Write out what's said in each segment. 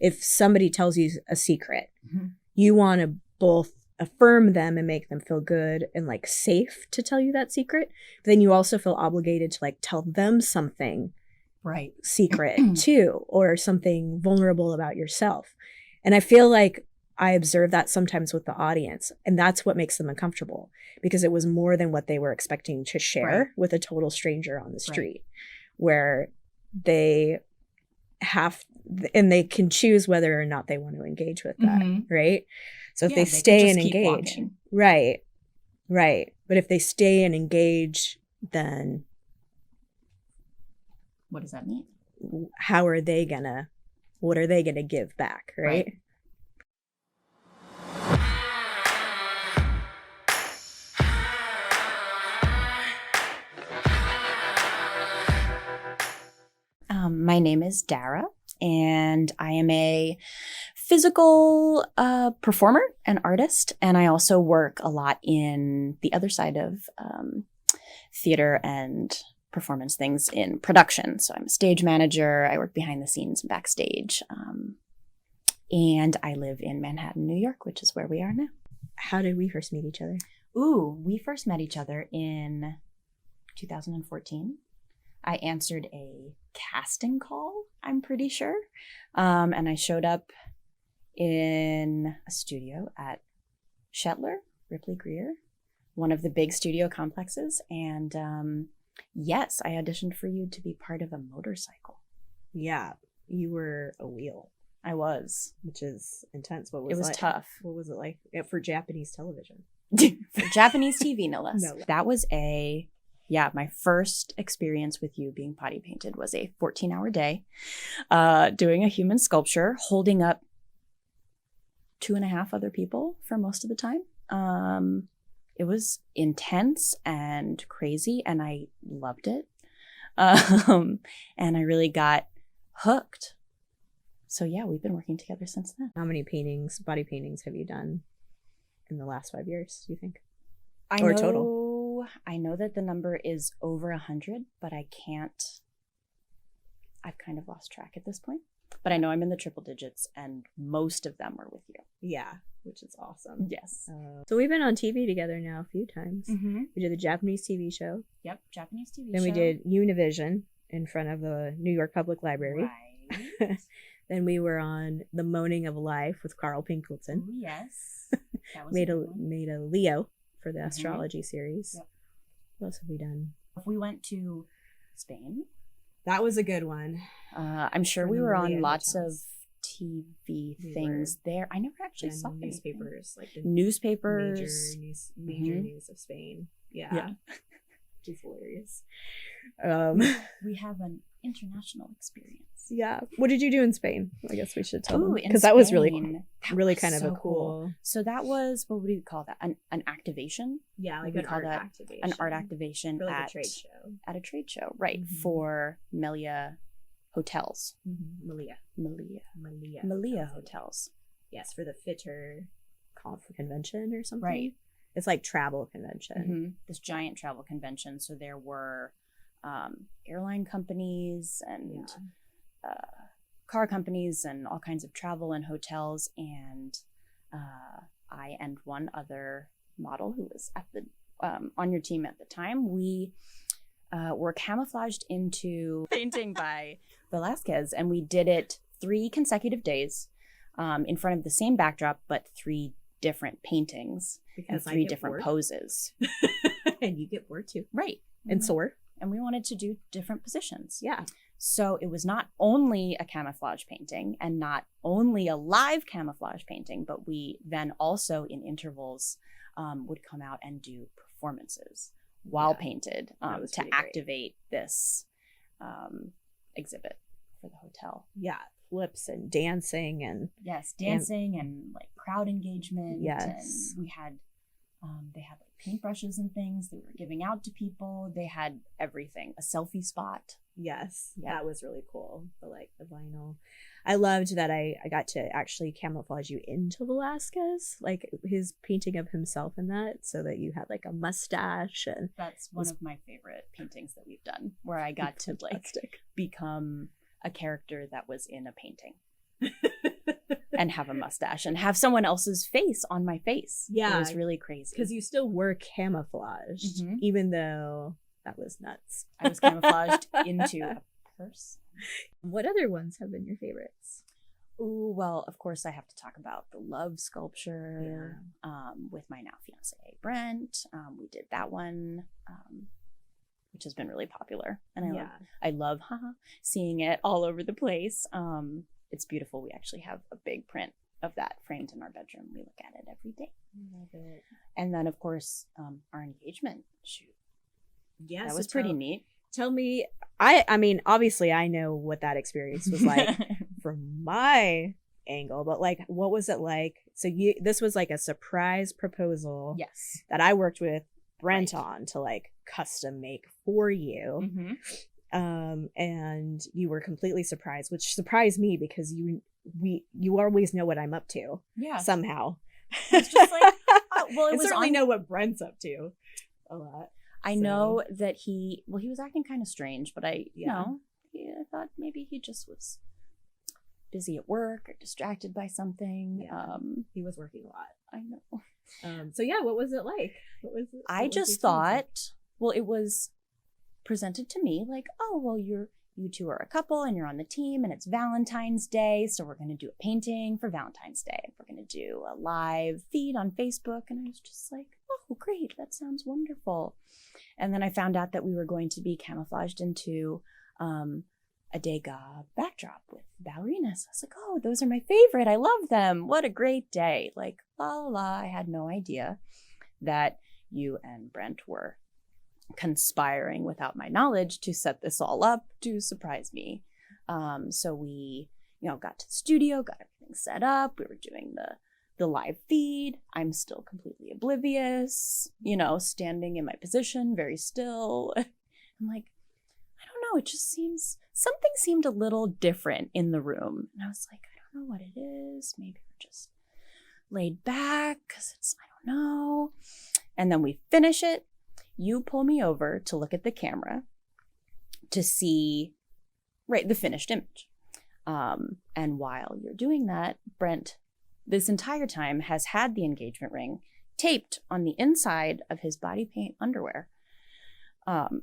if somebody tells you a secret, you want to both affirm them and make them feel good and like safe to tell you that secret. But then you also feel obligated to like tell them something secret too, or something vulnerable about yourself. And I feel like I observe that sometimes with the audience, and that's what makes them uncomfortable, because it was more than what they were expecting to share with a total stranger on the street, where they have, and they can choose whether or not they want to engage with that, right? So if they stay and engage, right. But if they stay and engage, then what does that mean? What are they gonna give back, right? My name is Dara, and I am a physical performer and artist, and I also work a lot in the other side of theater and performance things in production. So I'm a stage manager. I work behind the scenes and backstage, and I live in Manhattan, New York, which is where we are now. How did we first meet each other? We first met each other in 2014. I answered a casting call, I'm pretty sure. And I showed up in a studio at Shetler, Ripley Greer, one of the big studio complexes. And yes, I auditioned for you to be part of a motorcycle. Yeah, you were a wheel. I was. Which is intense. It was tough. What was it like for Japanese television? For Japanese TV, no less. No. That was my first experience with you being potty painted was a 14-hour day, doing a human sculpture, holding up 2.5 other people for most of the time. It was intense and crazy, and I loved it. And I really got hooked. So yeah, we've been working together since then. How many body paintings have you done in the last 5 years, do you think? Total? I know that the number is over 100, but I've kind of lost track at this point. But I know I'm in the triple digits, and most of them are with you. Yeah, which is awesome. Yes. So we've been on TV together now a few times. We did the Japanese TV show. Yep, Japanese TV show. Then we did Univision in front of the New York Public Library. Right. Then we were on The Moaning of Life with Carl Pinkleton. Ooh, yes. That was made a Leo for the astrology series. Yep. What else have we done? We went to Spain. That was a good one. I'm sure we were on lots of TV things there. I never actually saw newspapers, like the newspapers, major news of Spain. Yeah. Which is hilarious. We have an international experience. Yeah. What did you do in Spain? I guess we should tell them, because that was really kind of a cool. So that was, what would we call that? An activation? Yeah, like an art activation. An art activation at a trade show. At a trade show, right? For Melia Hotels. Melia Hotels. Yes, for the Fitter convention or something. Right. It's like travel convention. This giant travel convention. So there were airline companies and car companies and all kinds of travel and hotels. And I and one other model who was at the on your team at the time, we were camouflaged into painting by Velázquez, and we did it 3 consecutive days in front of the same backdrop, but 3 different paintings and 3 different poses. And you get bored too. Right. And sore. And we wanted to do different positions. Yeah. So it was not only a camouflage painting and not only a live camouflage painting, but we then also in intervals would come out and do performances while painted to activate this exhibit for the hotel. Yeah. Flips and dancing and dancing and like crowd engagement. Yes. And we had they had like paintbrushes and things they were giving out to people. They had everything. A selfie spot. Yes. That was really cool. The vinyl. I loved that I got to actually camouflage you into Velázquez, like his painting of himself in that, so that you had like a mustache. And that's one of my favorite paintings that we've done, where I got to like become a character that was in a painting. and have a mustache and have someone else's face on my face. Yeah. It was really crazy. Because you still were camouflaged, even though that was nuts. I was camouflaged into a purse. What other ones have been your favorites? Ooh, well, of course I have to talk about the love sculpture with my now fiance, Brent. We did that one, which has been really popular. And I love seeing it all over the place. It's beautiful. We actually have a big print of that framed in our bedroom. We look at it every day. I love it. And then, of course, our engagement shoot. Yes, that was pretty neat. Tell me, I mean, obviously I know what that experience was like from my angle, but like, what was it like? So this was like a surprise proposal. Yes. That I worked with Brent on to like custom make for you. And you were completely surprised, which surprised me because you always know what I'm up to. Yeah. Somehow. It's just like, well, it was certainly know what Brent's up to a lot. I know that he was acting kind of strange, but I thought maybe he just was busy at work or distracted by something. Yeah. He was working a lot. I know. So yeah, what was it like? I just thought, well, it was presented to me like, oh, well, you two are a couple and you're on the team and it's Valentine's Day, so we're going to do a painting for Valentine's Day. We're going to do a live feed on Facebook. And I was just like, oh, great, that sounds wonderful. And then I found out that we were going to be camouflaged into a Degas backdrop with ballerinas. I was like, oh, those are my favorite. I love them. What a great day. Like, la la la. I had no idea that you and Brent were conspiring without my knowledge to set this all up to surprise me. So we, got to the studio, got everything set up. We were doing the live feed. I'm still completely oblivious, standing in my position, very still. I'm like, I don't know. It just something seemed a little different in the room. And I was like, I don't know what it is. Maybe we're just laid back because I don't know. And then we finish it. You pull me over to look at the camera to see, the finished image. And while you're doing that, Brent, this entire time, has had the engagement ring taped on the inside of his body paint underwear.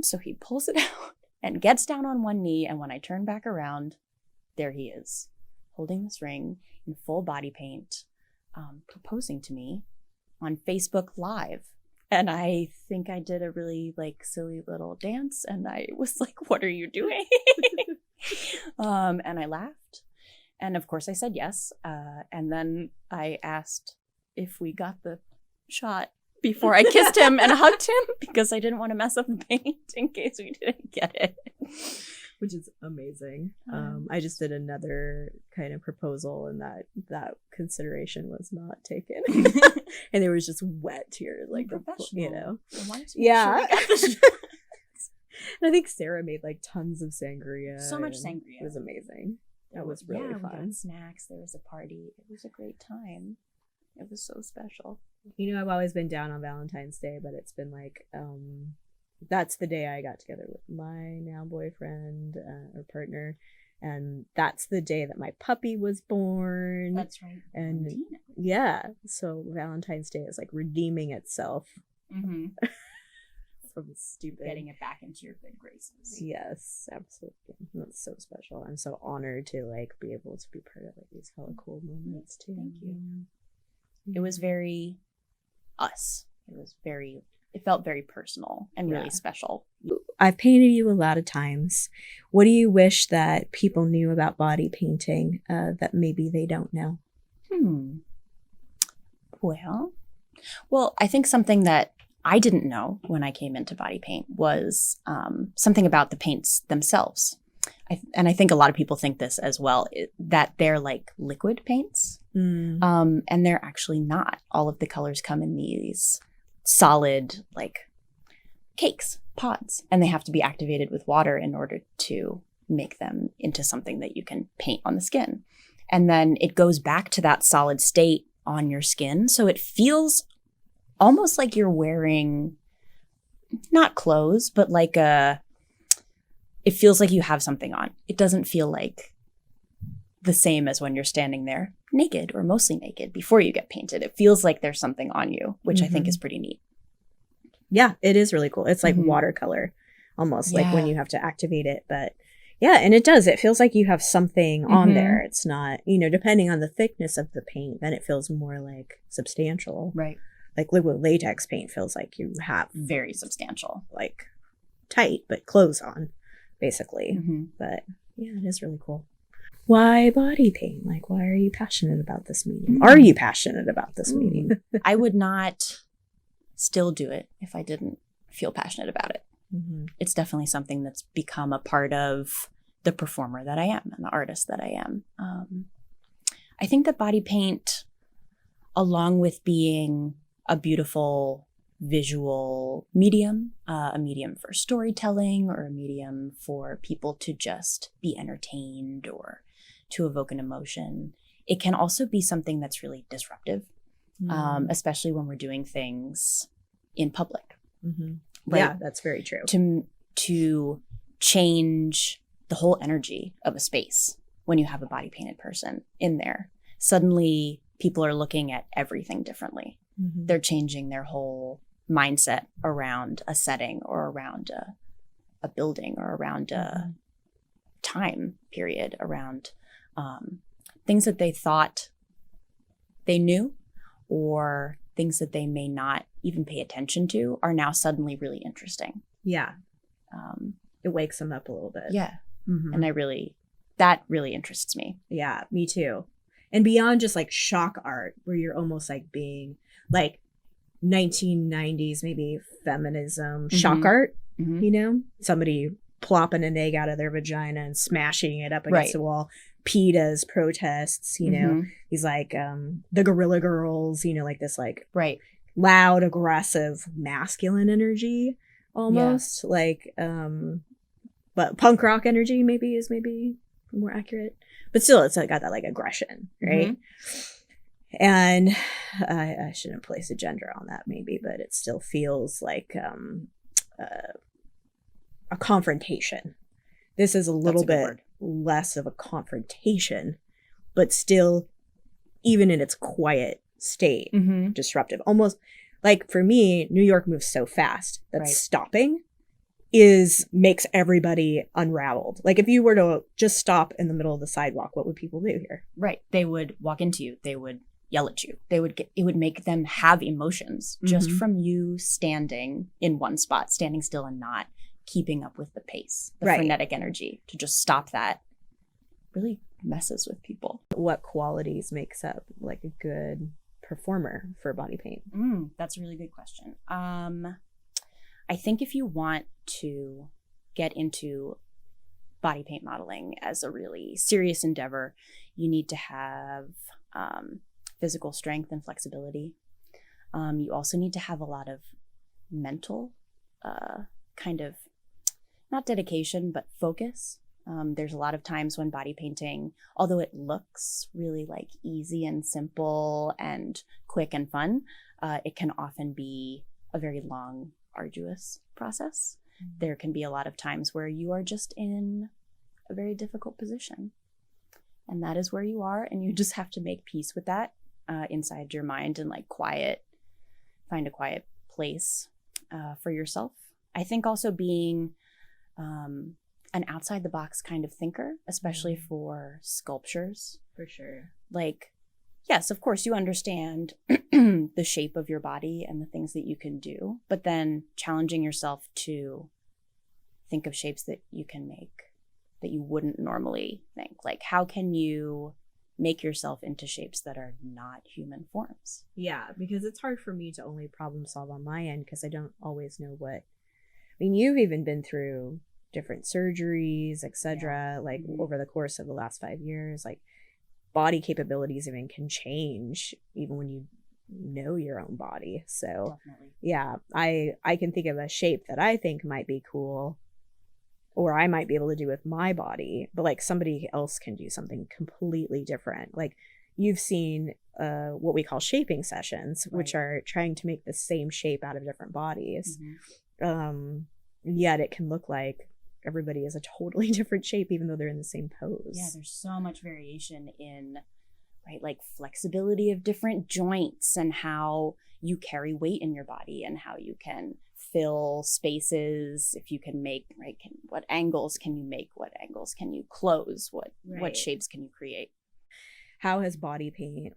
So he pulls it out and gets down on one knee. And when I turn back around, there he is, holding this ring in full body paint, proposing to me on Facebook Live. And I think I did a really silly little dance. And I was like, what are you doing? And I laughed. And of course I said yes. And then I asked if we got the shot before I kissed him and hugged him because I didn't want to mess up the paint in case we didn't get it. Which is amazing. I just did another kind of proposal and that consideration was not taken. And there was just wet tears, professional. Yeah. And I think Sarah made tons of sangria. So much sangria. It was amazing. That was really fun. We got snacks. There was a party. It was a great time. It was so special. I've always been down on Valentine's Day, but it's been that's the day I got together with my now boyfriend or partner. And that's the day that my puppy was born. That's right. And yeah, so Valentine's Day is redeeming itself from stupid. Getting it back into your good graces. Yes, absolutely. That's so special. I'm so honored to be able to be part of these hella cool moments too. Thank you. It was very us. It felt very personal and really special. I've painted you a lot of times. What do you wish that people knew about body painting that maybe they don't know? Well, I think something that I didn't know when I came into body paint was something about the paints themselves. And I think a lot of people think this as well, that they're liquid paints. And they're actually not. All of the colors come in these solid cakes, pods, and they have to be activated with water in order to make them into something that you can paint on the skin. And then it goes back to that solid state on your skin. So it feels almost like you're wearing not clothes, but it feels like you have something on. It doesn't feel like the same as when you're standing there naked or mostly naked before you get painted. It feels like there's something on you, which I think is pretty neat. Yeah, it is really cool. It's like watercolor almost, like when you have to activate it. But yeah, and it does. It feels like you have something on there. It's not, you know, depending on the thickness of the paint, then it feels more like substantial. Right. Like liquid latex paint feels like you have very substantial, like tight, but clothes on, basically. But yeah, it is really cool. Why body paint? Like, why are you passionate about this medium? Are you passionate about this medium? I would not still do it if I didn't feel passionate about it. It's definitely something that's become a part of the performer that I am and the artist that I am. I think that body paint, along with being a beautiful visual medium, a medium for storytelling or a medium for people to just be entertained or to evoke an emotion, it can also be something that's really disruptive, especially when we're doing things in public. Right? Yeah, that's very true. To change the whole energy of a space when you have a body painted person in there. Suddenly, people are looking at everything differently. They're changing their whole mindset around a setting or around a building or around a time period, around things that they thought they knew or things that they may not even pay attention to are now suddenly really interesting. Yeah. It wakes them up a little bit. Yeah. And that really interests me. Yeah, me too. And beyond just like shock art, where you're almost like being like 1990s, maybe feminism, shock art, you know, somebody plopping an egg out of their vagina and smashing it up against the wall. PETA's protests, you know, these like the Guerrilla Girls, you know, like this like loud, aggressive, masculine energy almost like but punk rock energy maybe is more accurate, but still it's like got that like aggression, right? And I shouldn't place a gender on that maybe, but it still feels like a confrontation. This is a little bit less of a confrontation, but still, even in its quiet state, disruptive. Almost like for me, New York moves so fast that stopping makes everybody unraveled. Like if you were to just stop in the middle of the sidewalk, what would people do here? Right. They would walk into you. They would yell at you. It would make them have emotions just from you standing in one spot, standing still and not keeping up with the pace, the frenetic energy. To just stop that really messes with people. What qualities makes up like a good performer for body paint? That's a really good question. I think if you want to get into body paint modeling as a really serious endeavor, you need to have physical strength and flexibility. You also need to have a lot of mental kind of, not dedication, but focus. There's a lot of times when body painting, although it looks really like easy and simple and quick and fun, it can often be a very long, arduous process. There can be a lot of times where you are just in a very difficult position. And that is where you are. And you just have to make peace with that inside your mind and like find a quiet place for yourself. I think also being an outside the box kind of thinker, especially for sculptures. For sure. Like, yes, of course, you understand the shape of your body and the things that you can do, but then challenging yourself to think of shapes that you can make that you wouldn't normally think. Like, how can you make yourself into shapes that are not human forms? Yeah, because it's hard for me to only problem solve on my end because I don't always know what. I mean, you've even been through different surgeries, etc. Like over the course of the last 5 years, like body capabilities even can change even when you know your own body. So definitely. Yeah, I can think of a shape that I think might be cool or I might be able to do with my body, but like somebody else can do something completely different. Like you've seen what we call shaping sessions, which are trying to make the same shape out of different bodies. Yet it can look like everybody is a totally different shape, even though they're in the same pose. Yeah, there's so much variation in, right, like flexibility of different joints and how you carry weight in your body and how you can fill spaces, if you can make, right, what angles can you make, what angles can you close, what shapes can you create. How has body paint,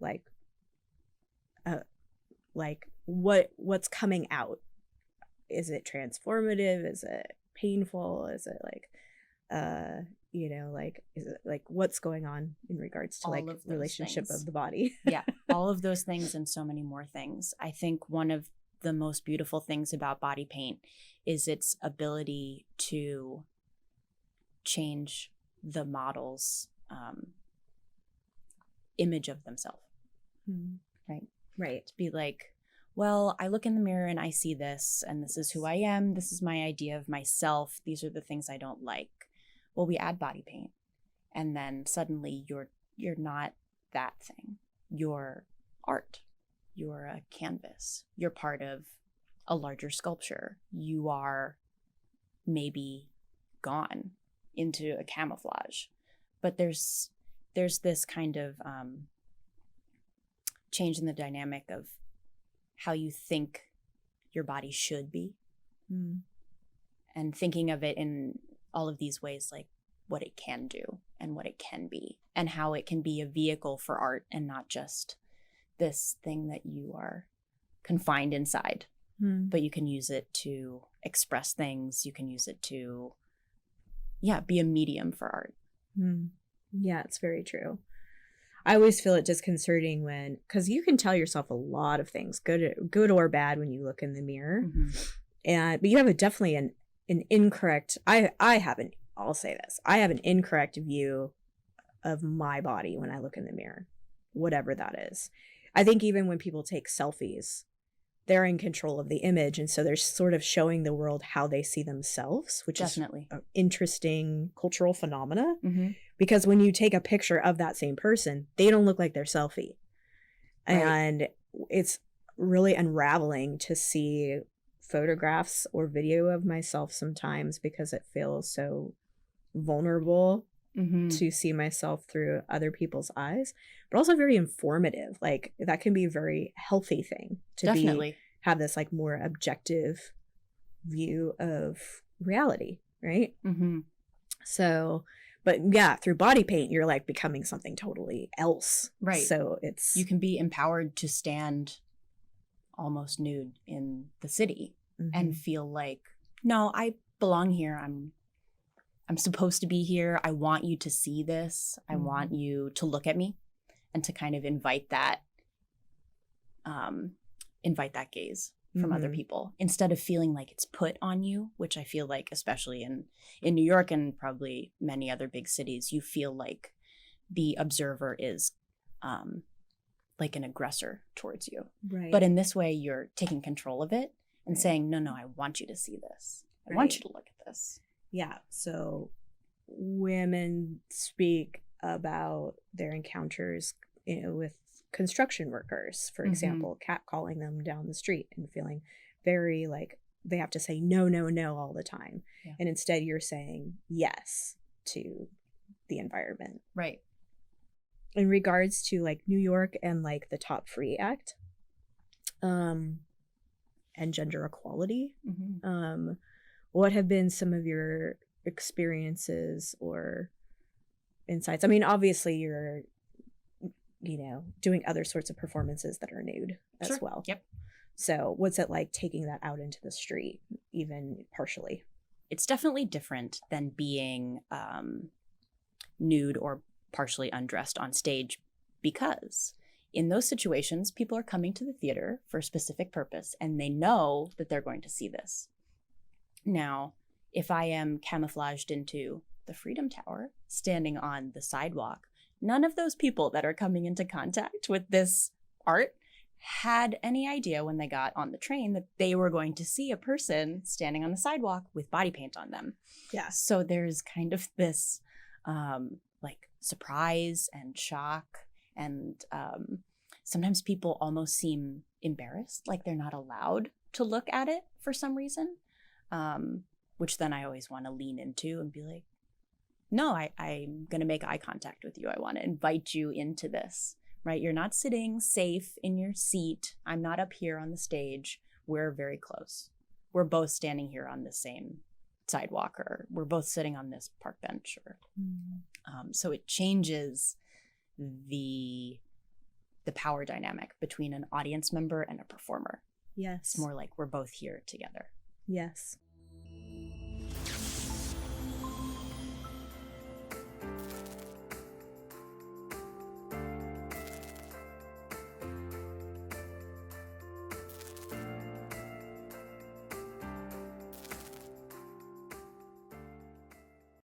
what's coming out? Is it transformative? Is it painful? Is it is it like what's going on in regards to like relationship of the body? Yeah, all of those things and so many more things. I think one of the most beautiful things about body paint is its ability to change the model's image of themselves. Right. To be like, well, I look in the mirror and I see this, and this is who I am. This is my idea of myself. These are the things I don't like. Well, we add body paint, and then suddenly you're not that thing. You're art. You're a canvas. You're part of a larger sculpture. You are maybe gone into a camouflage, but there's this kind of change in the dynamic of how you think your body should be, and thinking of it in all of these ways, like what it can do and what it can be, and how it can be a vehicle for art and not just this thing that you are confined inside, but you can use it to express things. You can use it to, be a medium for art. Yeah, it's very true. I always feel it disconcerting because you can tell yourself a lot of things, good or bad, when you look in the mirror. But you have definitely an incorrect, I'll say this, I have an incorrect view of my body when I look in the mirror, whatever that is. I think even when people take selfies, they're in control of the image, and so they're sort of showing the world how they see themselves, which Definitely. is an interesting cultural phenomena. Because when you take a picture of that same person, they don't look like their selfie. Right. And it's really unraveling to see photographs or video of myself sometimes, because it feels so vulnerable to see myself through other people's eyes, but also very informative. Like that can be a very healthy thing to have this like more objective view of reality, right? So, but yeah, through body paint, you're like becoming something totally else. Right. So you can be empowered to stand almost nude in the city and feel like, no, I belong here. I'm supposed to be here. I want you to see this. I want you to look at me, and to kind of invite that gaze from other people, instead of feeling like it's put on you, which I feel like, especially in New York and probably many other big cities, you feel like the observer is like an aggressor towards you. Right. But in this way, you're taking control of it and saying, no, I want you to see this. I want you to look at this. Yeah. So women speak about their encounters, with construction workers, for example, catcalling them down the street and feeling very like they have to say no all the time. Yeah. And instead you're saying yes to the environment. Right. In regards to like New York and like the Top Free Act, and gender equality, what have been some of your experiences or insights? I mean, obviously you're, doing other sorts of performances that are nude as well. Yep. So what's it like taking that out into the street, even partially? It's definitely different than being nude or partially undressed on stage, because in those situations, people are coming to the theater for a specific purpose, and they know that they're going to see this. Now, if I am camouflaged into the Freedom Tower, standing on the sidewalk, none of those people that are coming into contact with this art had any idea when they got on the train that they were going to see a person standing on the sidewalk with body paint on them. Yeah. So there's kind of this like surprise and shock, and sometimes people almost seem embarrassed, like they're not allowed to look at it for some reason. which then I always want to lean into and be like, no, I'm going to make eye contact with you. I want to invite you into this, right? You're not sitting safe in your seat. I'm not up here on the stage. We're very close. We're both standing here on the same sidewalk, or we're both sitting on this park bench. Or so it changes the power dynamic between an audience member and a performer. Yes. It's more like we're both here together. Yes.